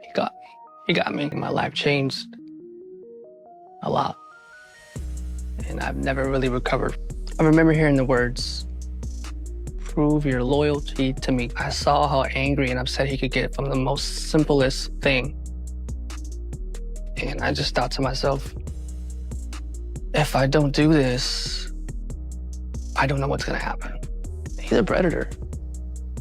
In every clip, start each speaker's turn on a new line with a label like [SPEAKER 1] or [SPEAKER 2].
[SPEAKER 1] He got me. He got me. My life changed a lot, and I've never really recovered. I remember hearing the words, "Prove your loyalty to me." I saw how angry and upset he could get from the most simplest thing. And I just thought to myself, if I don't do this, I don't know what's gonna happen. He's a predator.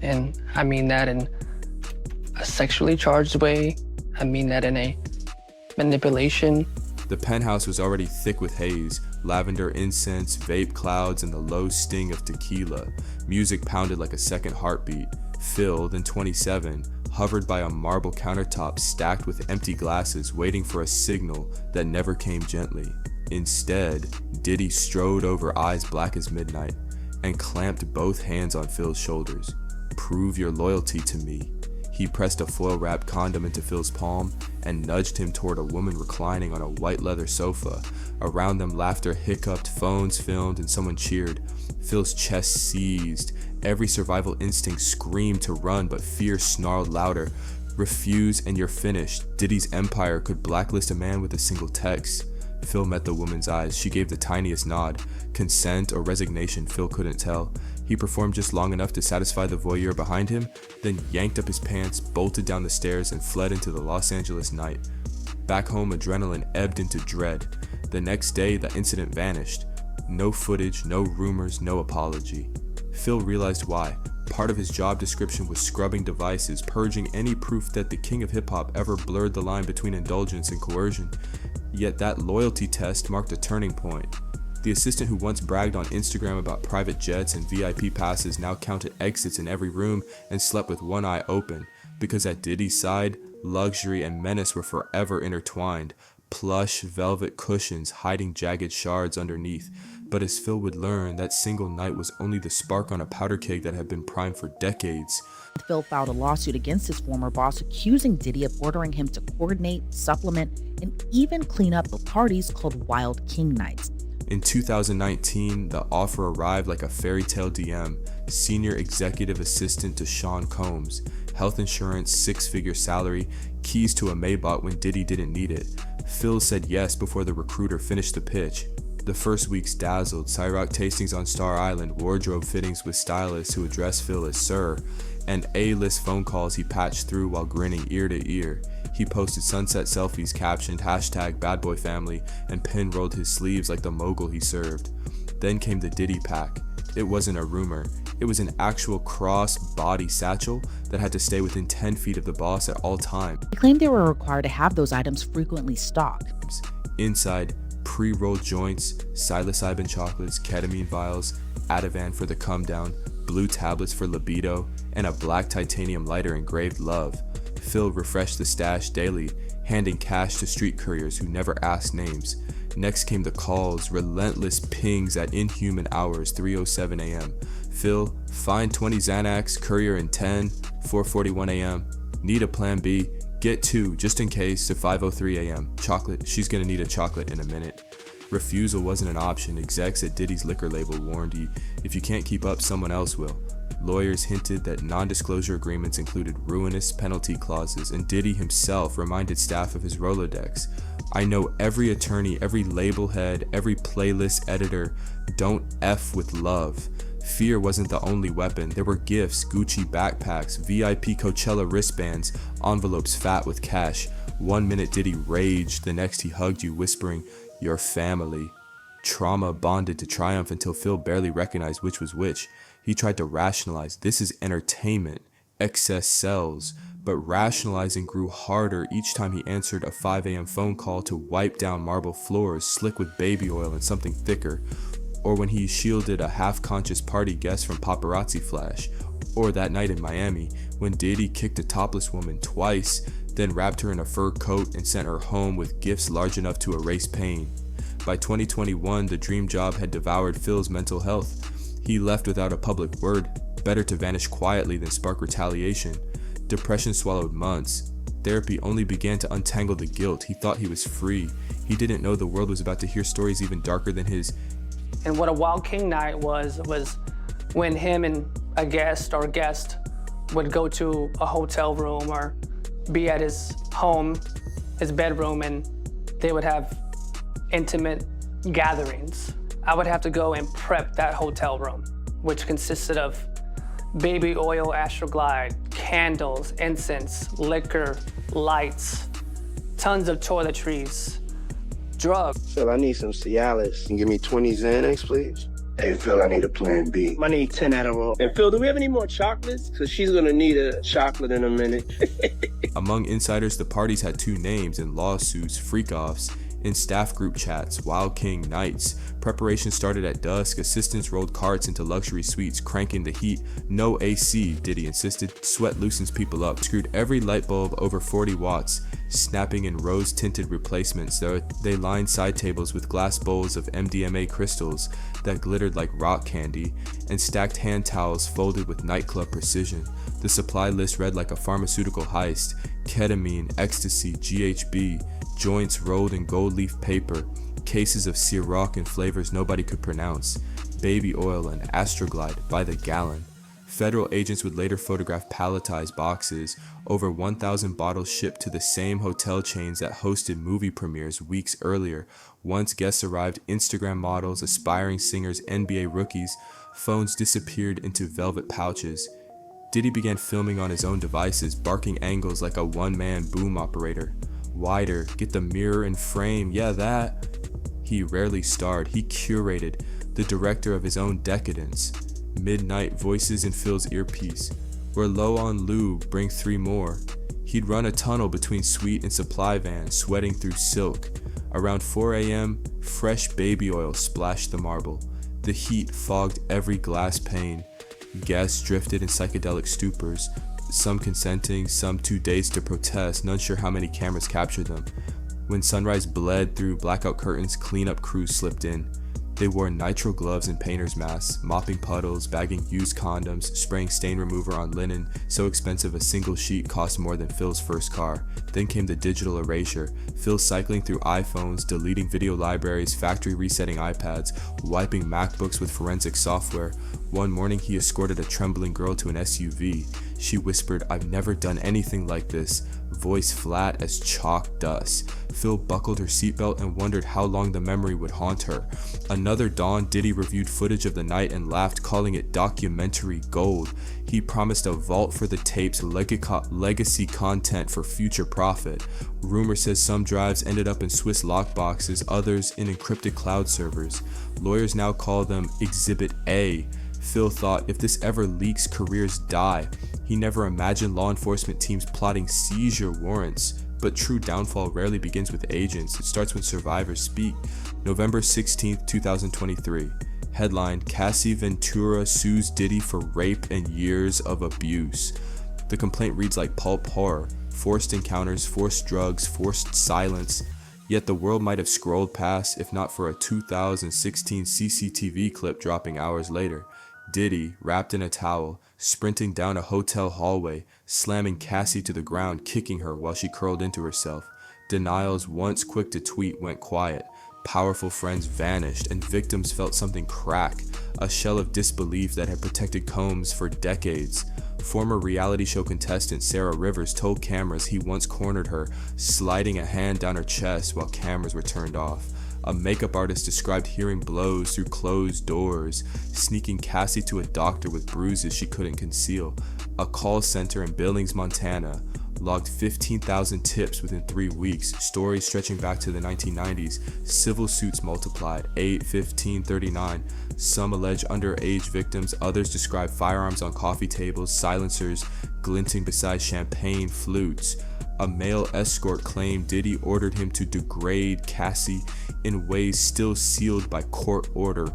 [SPEAKER 1] And I mean that in a sexually charged way. I mean that in a manipulation.
[SPEAKER 2] The penthouse was already thick with haze, lavender incense, vape clouds, and the low sting of tequila. Music pounded like a second heartbeat. Phil, then 27, hovered by a marble countertop stacked with empty glasses, waiting for a signal that never came gently. Instead, Diddy strode over eyes black as midnight and clamped both hands on Phil's shoulders. "Prove your loyalty to me." He pressed a foil-wrapped condom into Phil's palm and nudged him toward a woman reclining on a white leather sofa. Around them, laughter hiccuped, phones filmed, and someone cheered. Phil's chest seized. Every survival instinct screamed to run, but fear snarled louder. "Refuse and you're finished." Diddy's empire could blacklist a man with a single text. Phil met the woman's eyes. She gave the tiniest nod. Consent or resignation, Phil couldn't tell. He performed just long enough to satisfy the voyeur behind him, then yanked up his pants, bolted down the stairs, and fled into the Los Angeles night. Back home, adrenaline ebbed into dread. The next day, the incident vanished. No footage, no rumors, no apology. Phil realized why. Part of his job description was scrubbing devices, purging any proof that the king of hip-hop ever blurred the line between indulgence and coercion. Yet that loyalty test marked a turning point. The assistant who once bragged on Instagram about private jets and VIP passes now counted exits in every room and slept with one eye open, because at Diddy's side, luxury and menace were forever intertwined, plush velvet cushions hiding jagged shards underneath. But as Phil would learn, that single night was only the spark on a powder keg that had been primed for decades.
[SPEAKER 3] Phil filed a lawsuit against his former boss, accusing Diddy of ordering him to coordinate, supplement, and even clean up the parties called Wild King Nights.
[SPEAKER 2] In 2019, the offer arrived like a fairy tale DM. Senior executive assistant to Sean Combs, health insurance, six-figure salary, keys to a Maybach when Diddy didn't need it. Phil said yes before the recruiter finished the pitch. The first weeks dazzled, Cyrock tastings on Star Island, wardrobe fittings with stylists who addressed Phil as Sir, and A-list phone calls he patched through while grinning ear to ear. He posted sunset selfies captioned #BadBoyFamily and pin-rolled his sleeves like the mogul he served. Then came the Diddy pack. It wasn't a rumor. It was an actual cross-body satchel that had to stay within 10 feet of the boss at all times.
[SPEAKER 3] He claimed they were required to have those items frequently stocked.
[SPEAKER 2] Inside, pre-rolled joints, psilocybin chocolates, ketamine vials, Ativan for the come down, blue tablets for libido, and a black titanium lighter engraved love. Phil refreshed the stash daily, handing cash to street couriers who never asked names. Next came the calls, relentless pings at inhuman hours, 3:07 a.m. Phil, find 20 Xanax, courier in 10, 4:41 a.m. Need a plan B, get 2 just in case to 5:03 a.m. Chocolate, she's gonna need a chocolate in a minute. Refusal wasn't an option. Execs at Diddy's liquor label warned you, if you can't keep up, someone else will. Lawyers hinted that non-disclosure agreements included ruinous penalty clauses, and Diddy himself reminded staff of his Rolodex. "I know every attorney, every label head, every playlist editor. Don't F with love." Fear wasn't the only weapon. There were gifts, Gucci backpacks, VIP Coachella wristbands, envelopes fat with cash. One minute Diddy raged, the next he hugged you, whispering, "Your family." Trauma bonded to triumph until Phil barely recognized which was which. He tried to rationalize, this is entertainment, excess sells, but rationalizing grew harder each time he answered a 5 a.m. phone call to wipe down marble floors slick with baby oil and something thicker, or when he shielded a half-conscious party guest from paparazzi flash, or that night in Miami when Diddy kicked a topless woman twice, then wrapped her in a fur coat and sent her home with gifts large enough to erase pain. By 2021, the dream job had devoured Phil's mental health. He left without a public word, better to vanish quietly than spark retaliation. Depression swallowed months. Therapy only began to untangle the guilt. He thought he was free. He didn't know the world was about to hear stories even darker than his.
[SPEAKER 1] And what a Wild King night was when him and a guest would go to a hotel room or be at his home, his bedroom, and they would have intimate gatherings. I would have to go and prep that hotel room, which consisted of baby oil, Astroglide, candles, incense, liquor, lights, tons of toiletries, drugs.
[SPEAKER 4] Phil, I need some Cialis. Can you give me 20 Xanax, please?
[SPEAKER 5] Hey, Phil, I need a plan B.
[SPEAKER 4] I need 10 Adderall. And Phil, do we have any more chocolates? Because she's gonna need a chocolate in a minute.
[SPEAKER 2] Among insiders, the parties had two names in lawsuits, freak-offs, in staff group chats, Wild King nights. Preparation started at dusk. Assistants rolled carts into luxury suites, cranking the heat. No AC, Diddy insisted. Sweat loosens people up. Screwed every light bulb over 40 watts, snapping in rose-tinted replacements. They lined side tables with glass bowls of MDMA crystals that glittered like rock candy, and stacked hand towels folded with nightclub precision. The supply list read like a pharmaceutical heist. Ketamine, ecstasy, GHB, joints rolled in gold leaf paper, cases of Ciroc in flavors nobody could pronounce, baby oil and Astroglide by the gallon. Federal agents would later photograph palletized boxes, over 1,000 bottles shipped to the same hotel chains that hosted movie premieres weeks earlier. Once guests arrived, Instagram models, aspiring singers, NBA rookies, phones disappeared into velvet pouches. Diddy began filming on his own devices, barking angles like a one-man boom operator. Wider, get the mirror and frame, yeah that. He rarely starred, he curated, the director of his own decadence. Midnight voices in Phil's earpiece. We're low on lube, bring 3 more. He'd run a tunnel between suite and supply vans, sweating through silk. Around 4 a.m., fresh baby oil splashed the marble. The heat fogged every glass pane. Guests drifted in psychedelic stupors, some consenting, some too dazed to protest, none sure how many cameras captured them. When sunrise bled through blackout curtains, cleanup crews slipped in. They wore nitrile gloves and painter's masks, mopping puddles, bagging used condoms, spraying stain remover on linen so expensive a single sheet cost more than Phil's first car. Then came the digital erasure, Phil cycling through iPhones, deleting video libraries, factory resetting iPads, wiping MacBooks with forensic software. One morning he escorted a trembling girl to an SUV. She whispered, "I've never done anything like this," voice flat as chalk dust. Phil buckled her seatbelt and wondered how long the memory would haunt her. Another dawn, Diddy reviewed footage of the night and laughed, calling it documentary gold. He promised a vault for the tapes, legacy content for future profit. Rumor says some drives ended up in Swiss lockboxes, others in encrypted cloud servers. Lawyers now call them Exhibit A. Phil thought, if this ever leaks, careers die. He never imagined law enforcement teams plotting seizure warrants. But true downfall rarely begins with agents, it starts when survivors speak. November 16, 2023. Headline, Cassie Ventura sues Diddy for rape and years of abuse. The complaint reads like pulp horror, forced encounters, forced drugs, forced silence. Yet the world might have scrolled past if not for a 2016 CCTV clip dropping hours later. Diddy, wrapped in a towel, sprinting down a hotel hallway, slamming Cassie to the ground, kicking her while she curled into herself. Denials once quick to tweet went quiet. Powerful friends vanished and victims felt something crack, a shell of disbelief that had protected Combs for decades. Former reality show contestant Sarah Rivers told cameras he once cornered her, sliding a hand down her chest while cameras were turned off. A makeup artist described hearing blows through closed doors, sneaking Cassie to a doctor with bruises she couldn't conceal. A call center in Billings, Montana, logged 15,000 tips within 3 weeks, stories stretching back to the 1990s. Civil suits multiplied, 8, 15, 39. Some allege underage victims, others describe firearms on coffee tables, silencers glinting beside champagne flutes. A male escort claimed Diddy ordered him to degrade Cassie in ways still sealed by court order.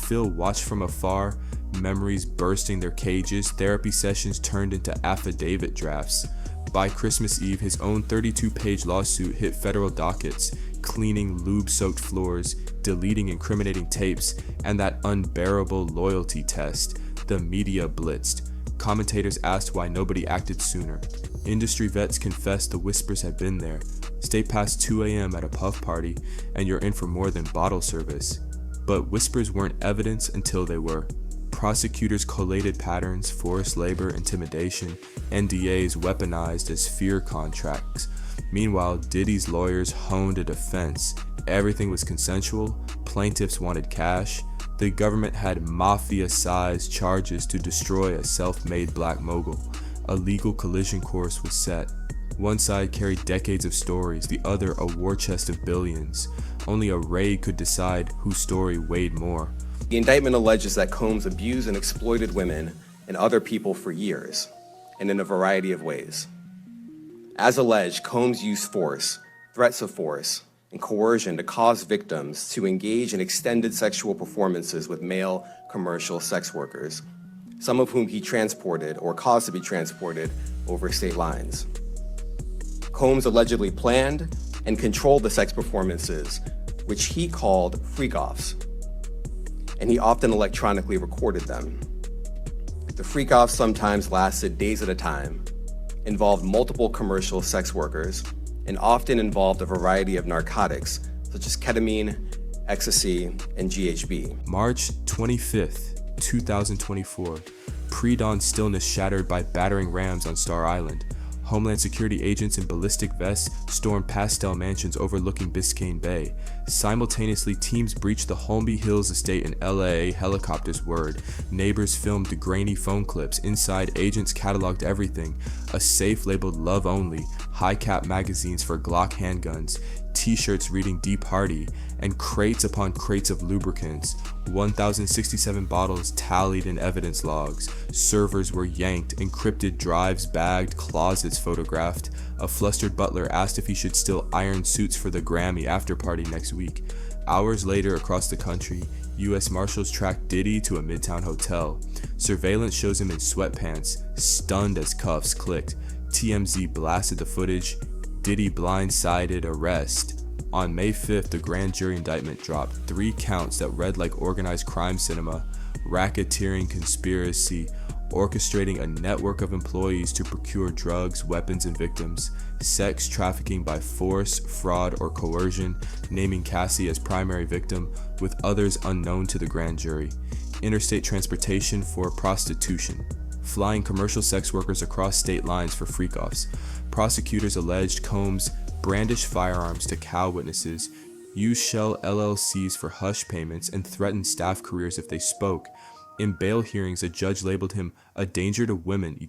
[SPEAKER 2] Phil watched from afar, memories bursting their cages, therapy sessions turned into affidavit drafts. By Christmas Eve, his own 32-page lawsuit hit federal dockets, cleaning lube-soaked floors, deleting incriminating tapes, and that unbearable loyalty test. The media blitzed. Commentators asked why nobody acted sooner. Industry vets confessed the whispers had been there. Stay past 2 a.m. at a puff party, and you're in for more than bottle service. But whispers weren't evidence until they were. Prosecutors collated patterns, forced labor, intimidation, NDAs weaponized as fear contracts. Meanwhile, Diddy's lawyers honed a defense. Everything was consensual, plaintiffs wanted cash, the government had mafia-sized charges to destroy a self-made black mogul. A legal collision course was set. One side carried decades of stories, the other a war chest of billions. Only a raid could decide whose story weighed more.
[SPEAKER 6] The indictment alleges that Combs abused and exploited women and other people for years, and in a variety of ways. As alleged, Combs used force, threats of force, and coercion to cause victims to engage in extended sexual performances with male commercial sex workers, some of whom he transported or caused to be transported over state lines. Combs allegedly planned and controlled the sex performances, which he called freak-offs, and he often electronically recorded them. The freak-offs sometimes lasted days at a time, involved multiple commercial sex workers, and often involved a variety of narcotics such as ketamine, ecstasy, and GHB.
[SPEAKER 2] March 25th, 2024. Pre-dawn stillness shattered by battering rams on Star Island. Homeland Security agents in ballistic vests stormed pastel mansions overlooking Biscayne Bay. Simultaneously, teams breached the Holmby Hills estate in LA, helicopters whirred. Neighbors filmed the grainy phone clips. Inside, agents cataloged everything. A safe labeled Love Only, high-cap magazines for Glock handguns, t-shirts reading Deep Hardy, and crates upon crates of lubricants. 1,067 bottles tallied in evidence logs. Servers were yanked, encrypted drives bagged, closets photographed. A flustered butler asked if he should still iron suits for the Grammy after party next week. Hours later, across the country, U.S. Marshals tracked Diddy to a Midtown hotel. Surveillance shows him in sweatpants, stunned as cuffs clicked. TMZ blasted the footage. Diddy blindsided arrest. On May 5th, the grand jury indictment dropped 3 counts that read like organized crime cinema: racketeering conspiracy, orchestrating a network of employees to procure drugs, weapons, and victims, sex trafficking by force, fraud, or coercion, naming Cassie as primary victim, with others unknown to the grand jury, interstate transportation for prostitution, flying commercial sex workers across state lines for freak-offs. Prosecutors alleged Combs brandished firearms to cow witnesses, used shell LLCs for hush payments, and threatened staff careers if they spoke. In bail hearings, a judge labeled him a danger to women,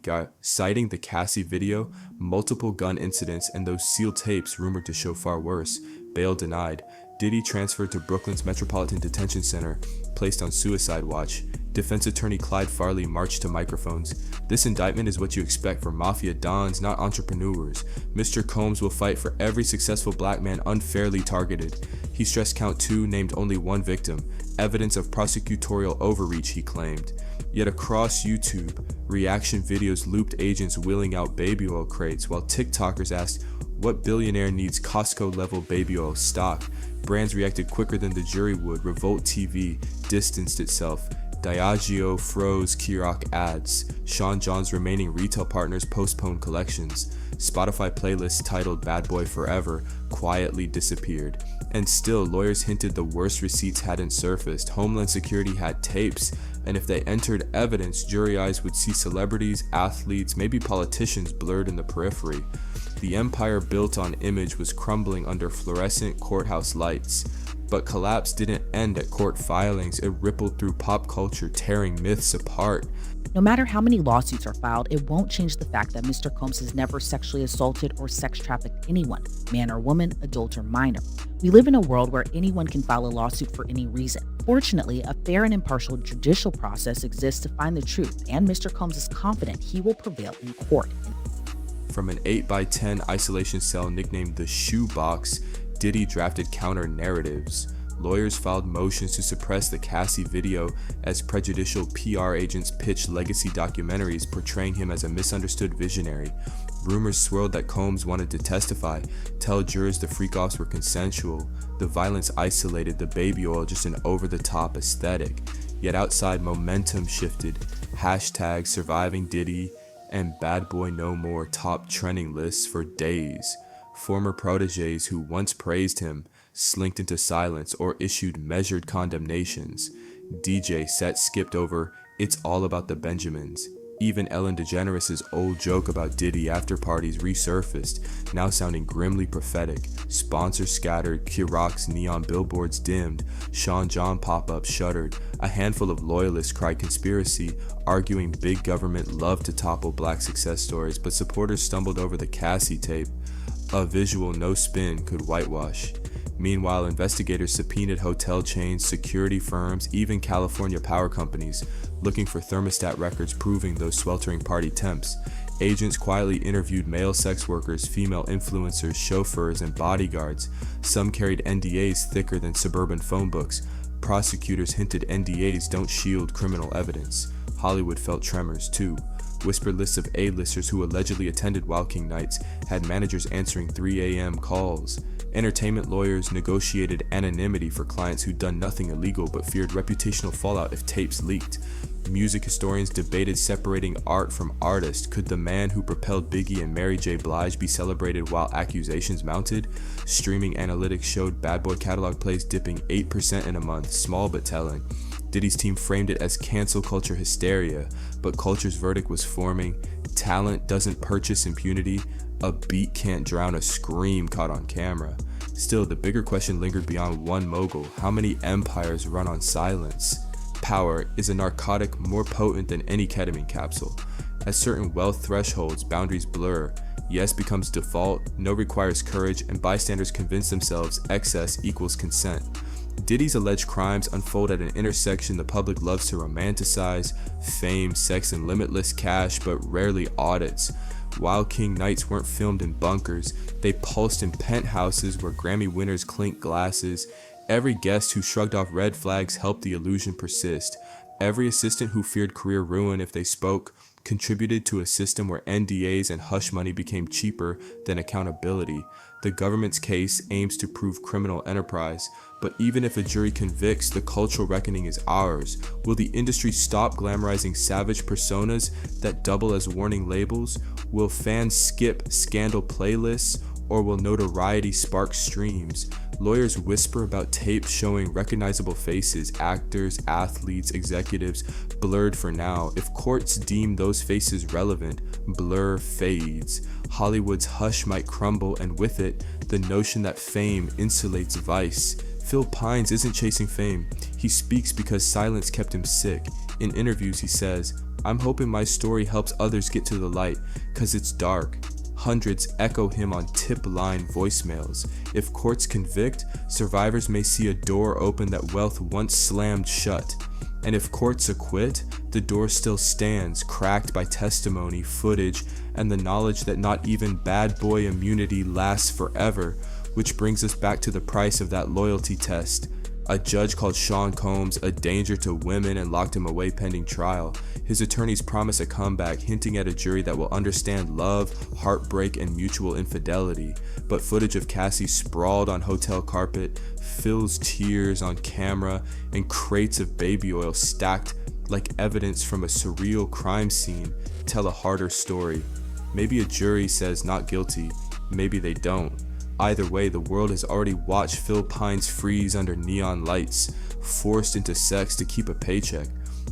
[SPEAKER 2] citing the Cassie video, multiple gun incidents, and those sealed tapes rumored to show far worse. Bail denied. Diddy transferred to Brooklyn's Metropolitan Detention Center, placed on suicide watch. Defense attorney Clyde Farley marched to microphones. This indictment is what you expect from mafia dons, not entrepreneurs. Mr. Combs will fight for every successful black man unfairly targeted. He stressed count 2 named only one victim, evidence of prosecutorial overreach, he claimed. Yet across YouTube, reaction videos looped agents wheeling out baby oil crates, while TikTokers asked, what billionaire needs Costco-level baby oil stock? Brands reacted quicker than the jury would. Revolt TV distanced itself. Diageo froze Kirok ads. Sean John's remaining retail partners postponed collections. Spotify playlists titled Bad Boy Forever quietly disappeared. And still, lawyers hinted the worst receipts hadn't surfaced. Homeland Security had tapes, and if they entered evidence, jury eyes would see celebrities, athletes, maybe politicians blurred in the periphery. The empire built on image was crumbling under fluorescent courthouse lights. But collapse didn't end at court filings, it rippled through pop culture, tearing myths apart.
[SPEAKER 3] No matter how many lawsuits are filed, it won't change the fact that Mr. Combs has never sexually assaulted or sex trafficked anyone, man or woman, adult or minor. We live in a world where anyone can file a lawsuit for any reason. Fortunately, a fair and impartial judicial process exists to find the truth, and Mr. Combs is confident he will prevail in court.
[SPEAKER 2] From an 8x10 isolation cell nicknamed the Shoebox, Diddy drafted counter-narratives. Lawyers filed motions to suppress the Cassie video as prejudicial PR agents pitched legacy documentaries portraying him as a misunderstood visionary. Rumors swirled that Combs wanted to testify, tell jurors the freak-offs were consensual, the violence isolated, the baby oil just an over-the-top aesthetic. Yet outside, momentum shifted. Hashtag surviving Diddy and Bad Boy No More top trending lists for days. Former proteges who once praised him slinked into silence or issued measured condemnations. DJ sets skipped over It's all about the Benjamins. Even Ellen DeGeneres' old joke about Diddy after parties resurfaced, now sounding grimly prophetic. Sponsors scattered, Kirok's neon billboards dimmed, Sean John pop-ups shuttered. A handful of loyalists cried conspiracy, arguing big government loved to topple black success stories, but supporters stumbled over the Cassie tape. A visual no spin could whitewash. Meanwhile, investigators subpoenaed hotel chains, security firms, even California power companies, looking for thermostat records proving those sweltering party temps. Agents quietly interviewed male sex workers, female influencers, chauffeurs, and bodyguards. Some carried NDAs thicker than suburban phone books. Prosecutors hinted NDAs don't shield criminal evidence. Hollywood felt tremors too. Whispered lists of A-listers who allegedly attended Wild King nights had managers answering 3 a.m. calls. Entertainment lawyers negotiated anonymity for clients who'd done nothing illegal but feared reputational fallout if tapes leaked. Music historians debated separating art from artist. Could the man who propelled Biggie and Mary J. Blige be celebrated while accusations mounted? Streaming analytics showed Bad Boy catalog plays dipping 8% in a month, small but telling. Diddy's team framed it as cancel culture hysteria, but culture's verdict was forming. Talent doesn't purchase impunity. A beat can't drown a scream caught on camera. Still, the bigger question lingered beyond one mogul. How many empires run on silence? Power is a narcotic more potent than any ketamine capsule. At certain wealth thresholds, boundaries blur. Yes becomes default, no requires courage, and bystanders convince themselves excess equals consent. Diddy's alleged crimes unfold at an intersection the public loves to romanticize: fame, sex, and limitless cash, but rarely audits. Wild King nights weren't filmed in bunkers, they pulsed in penthouses where Grammy winners clinked glasses. Every guest who shrugged off red flags helped the illusion persist. Every assistant who feared career ruin if they spoke contributed to a system where NDAs and hush money became cheaper than accountability. The government's case aims to prove criminal enterprise, but even if a jury convicts, the cultural reckoning is ours. Will the industry stop glamorizing savage personas that double as warning labels? Will fans skip scandal playlists, or will notoriety spark streams? Lawyers whisper about tapes showing recognizable faces, actors, athletes, executives, blurred for now. If courts deem those faces relevant, blur fades. Hollywood's hush might crumble, and with it, the notion that fame insulates vice. Phil Pines isn't chasing fame. He speaks because silence kept him sick. In interviews, he says, "I'm hoping my story helps others get to the light, 'cause it's dark." Hundreds echo him on tip-line voicemails. If courts convict, survivors may see a door open that wealth once slammed shut. And if courts acquit, the door still stands, cracked by testimony, footage, and the knowledge that not even bad boy immunity lasts forever. Which brings us back to the price of that loyalty test. A judge called Sean Combs a danger to women and locked him away pending trial. His attorneys promise a comeback, hinting at a jury that will understand love, heartbreak, and mutual infidelity. But footage of Cassie sprawled on hotel carpet, Phil's tears on camera, and crates of baby oil stacked like evidence from a surreal crime scene tell a harder story. Maybe a jury says not guilty, maybe they don't. Either way, the world has already watched Phil Pines freeze under neon lights, forced into sex to keep a paycheck.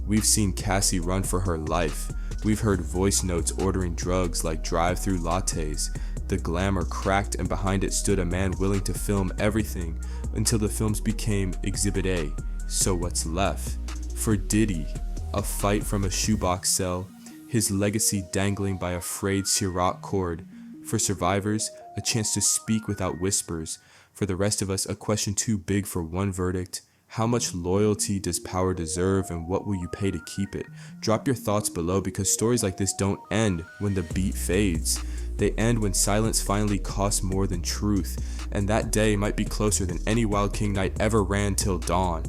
[SPEAKER 2] We've seen Cassie run for her life. We've heard voice notes ordering drugs like drive-through lattes. The glamour cracked, and behind it stood a man willing to film everything until the films became Exhibit A. So what's left? For Diddy, a fight from a shoebox cell, his legacy dangling by a frayed Ciroc cord. For survivors, a chance to speak without whispers. For the rest of us, a question too big for one verdict. How much loyalty does power deserve, and what will you pay to keep it? Drop your thoughts below, because stories like this don't end when the beat fades. They end when silence finally costs more than truth, and that day might be closer than any Wild King night ever ran till dawn.